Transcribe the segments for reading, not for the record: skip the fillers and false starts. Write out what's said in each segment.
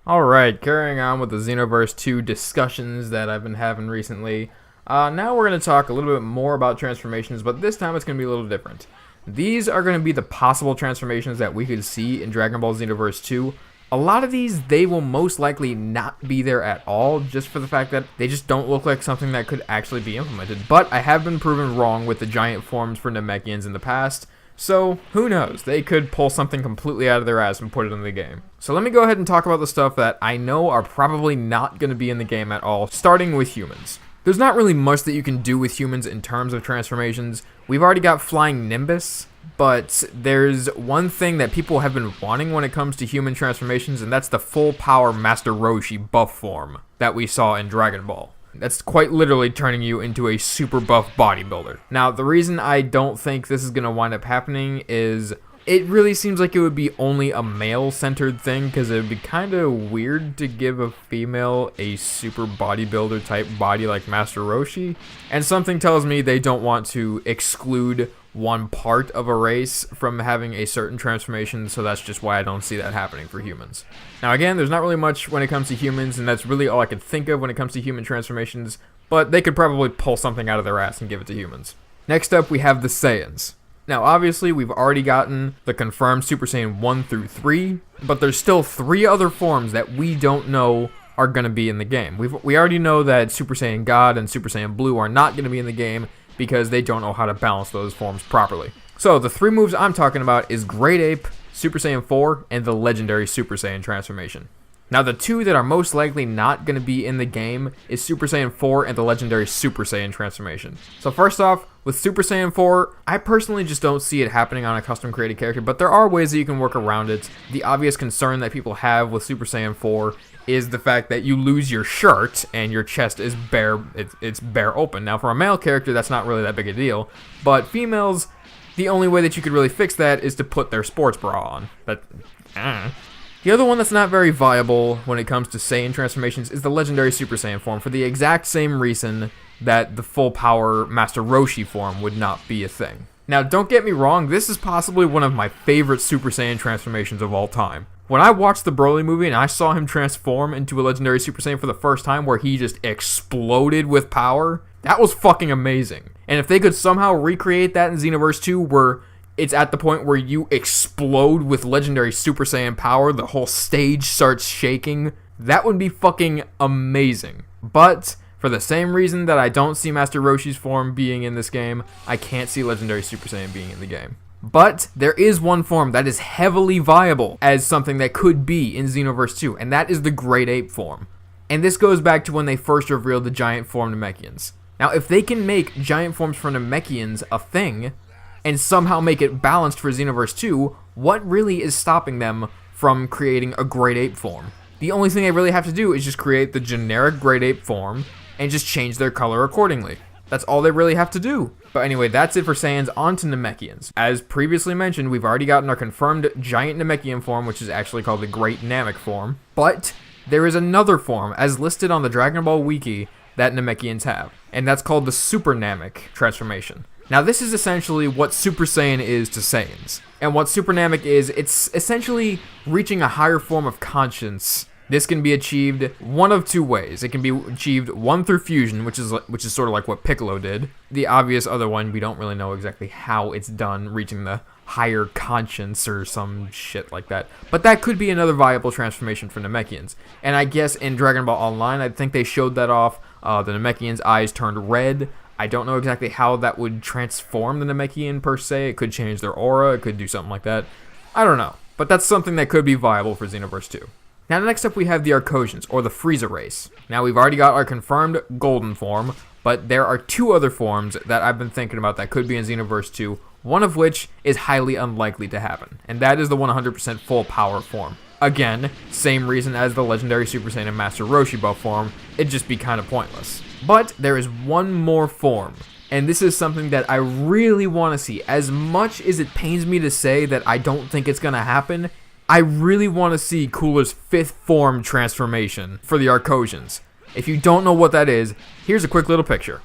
Alright, carrying on with the Xenoverse 2 discussions that I've been having recently. Now we're going to talk a little bit more about transformations, but this time it's going to be a little different. These are going to be the possible transformations that we could see in Dragon Ball Xenoverse 2. A lot of these, they will most likely not be there at all, just for the fact that they just don't look like something that could actually be implemented. But I have been proven wrong with the giant forms for Namekians in the past. So, who knows, they could pull something completely out of their ass and put it in the game. So let me go ahead and talk about the stuff that I know are probably not going to be in the game at all, starting with humans. There's not really much that you can do with humans in terms of transformations. We've already got Flying Nimbus, but there's one thing that people have been wanting when it comes to human transformations, and that's the full power Master Roshi buff form that we saw in Dragon Ball. That's quite literally turning you into a super buff bodybuilder. Now, the reason I don't think this is going to wind up happening is it really seems like it would be only a male-centered thing, because it would be kind of weird to give a female a super bodybuilder type body like Master Roshi. And something tells me they don't want to exclude one part of a race from having a certain transformation, so that's just why I don't see that happening for humans. Now again, there's not really much when it comes to humans, and that's really all I could think of when it comes to human transformations, but they could probably pull something out of their ass and give it to humans. Next up, we have the Saiyans. Now obviously, we've already gotten the confirmed Super Saiyan 1 through 3, but there's still 3 other forms that we don't know are going to be in the game. We already know that Super Saiyan God and Super Saiyan Blue are not going to be in the game, because they don't know how to balance those forms properly. So the 3 moves I'm talking about is Great Ape, Super Saiyan 4, and the legendary Super Saiyan transformation. Now the 2 that are most likely not going to be in the game is Super Saiyan 4 and the legendary Super Saiyan transformation. So first off, with Super Saiyan 4, I personally just don't see it happening on a custom created character, but there are ways that you can work around it. The obvious concern that people have with Super Saiyan 4 is the fact that you lose your shirt and your chest is bare, it's bare open. Now for a male character, that's not really that big a deal, but females, the only way that you could really fix that is to put their sports bra on. The other one that's not very viable when it comes to Saiyan transformations is the legendary Super Saiyan form, for the exact same reason that the full power Master Roshi form would not be a thing. Now don't get me wrong, this is possibly one of my favorite Super Saiyan transformations of all time. When I watched the Broly movie and I saw him transform into a legendary Super Saiyan for the first time, where he just exploded with power, that was fucking amazing. And if they could somehow recreate that in Xenoverse 2, where it's at the point where you explode with legendary Super Saiyan power, the whole stage starts shaking, that would be fucking amazing. But for the same reason that I don't see Master Roshi's form being in this game, I can't see legendary Super Saiyan being in the game. But there is one form that is heavily viable as something that could be in Xenoverse 2, and that is the Great Ape form. And this goes back to when they first revealed the giant form Namekians. Now, if they can make giant forms for Namekians a thing, and somehow make it balanced for Xenoverse 2, what really is stopping them from creating a Great Ape form? The only thing they really have to do is just create the generic Great Ape form, and just change their color accordingly. That's all they really have to do. But anyway, that's it for Saiyans. On to Namekians. As previously mentioned, we've already gotten our confirmed giant Namekian form, which is actually called the Great Namek form. But there is another form, as listed on the Dragon Ball Wiki, that Namekians have. And that's called the Super Namek transformation. Now this is essentially what Super Saiyan is to Saiyans. And what Super Namek is, it's essentially reaching a higher form of conscience. This can be achieved one of 2 ways. It can be achieved 1 through fusion, which is sort of like what Piccolo did. The obvious other one, we don't really know exactly how it's done, reaching the higher conscience or some shit like that. But that could be another viable transformation for Namekians. And I guess in Dragon Ball Online, I think they showed that off. The Namekians' eyes turned red. I don't know exactly how that would transform the Namekian per se. It could change their aura. It could do something like that. I don't know. But that's something that could be viable for Xenoverse 2. Now next up we have the Arcosians, or the Frieza race. Now we've already got our confirmed golden form, but there are 2 other forms that I've been thinking about that could be in Xenoverse 2, one of which is highly unlikely to happen, and that is the 100% full power form. Again, same reason as the legendary Super Saiyan and Master Roshi buff form, it'd just be kind of pointless. But there is one more form, and this is something that I really want to see. As much as it pains me to say that I don't think it's going to happen, I really want to see Cooler's 5th form transformation for the Arcosians. If you don't know what that is, here's a quick little picture.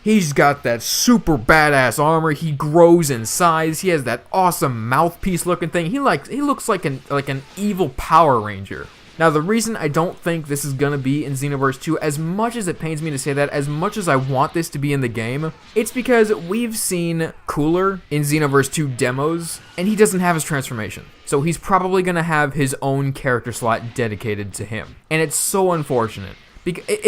He's got that super badass armor. He grows in size. He has that awesome mouthpiece looking thing. He looks like an evil Power Ranger. Now, the reason I don't think this is going to be in Xenoverse 2, as much as it pains me to say that, as much as I want this to be in the game, it's because we've seen Cooler in Xenoverse 2 demos, and he doesn't have his transformation. So he's probably going to have his own character slot dedicated to him. And it's so unfortunate.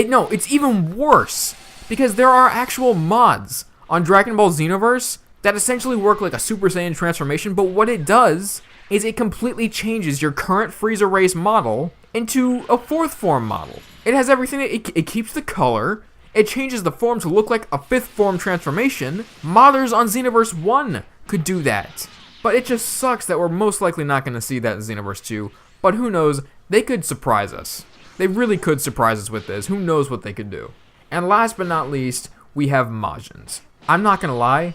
No, it's even worse, because there are actual mods on Dragon Ball Xenoverse that essentially work like a Super Saiyan transformation, but what it does is it completely changes your current Frieza race model into a fourth form model. It has everything. It keeps the color. It changes the form to look like a fifth form transformation. Modders on Xenoverse 1 could do that. But it just sucks that we're most likely not going to see that in Xenoverse 2. But who knows? They could surprise us. They really could surprise us with this. Who knows what they could do? And last but not least, we have Majins. I'm not going to lie.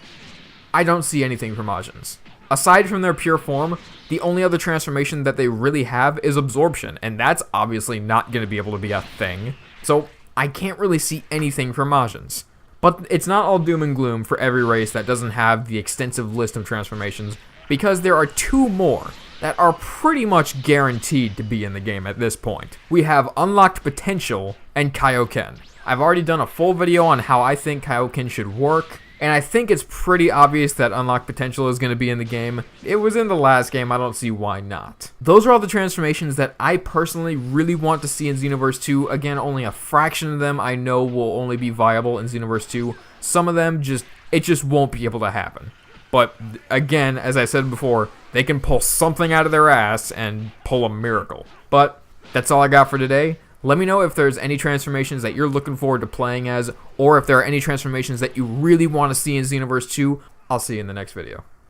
I don't see anything for Majins. Aside from their pure form, the only other transformation that they really have is absorption, and that's obviously not going to be able to be a thing. So I can't really see anything for Majins. But it's not all doom and gloom for every race that doesn't have the extensive list of transformations, because there are 2 more that are pretty much guaranteed to be in the game at this point. We have Unlocked Potential and Kaio-Ken. I've already done a full video on how I think Kaio-Ken should work, and I think it's pretty obvious that Unlocked Potential is going to be in the game. It was in the last game, I don't see why not. Those are all the transformations that I personally really want to see in Xenoverse 2. Again, only a fraction of them I know will only be viable in Xenoverse 2. Some of them, it just won't be able to happen. But again, as I said before, they can pull something out of their ass and pull a miracle. But that's all I got for today. Let me know if there's any transformations that you're looking forward to playing as, or if there are any transformations that you really want to see in Xenoverse 2. I'll see you in the next video.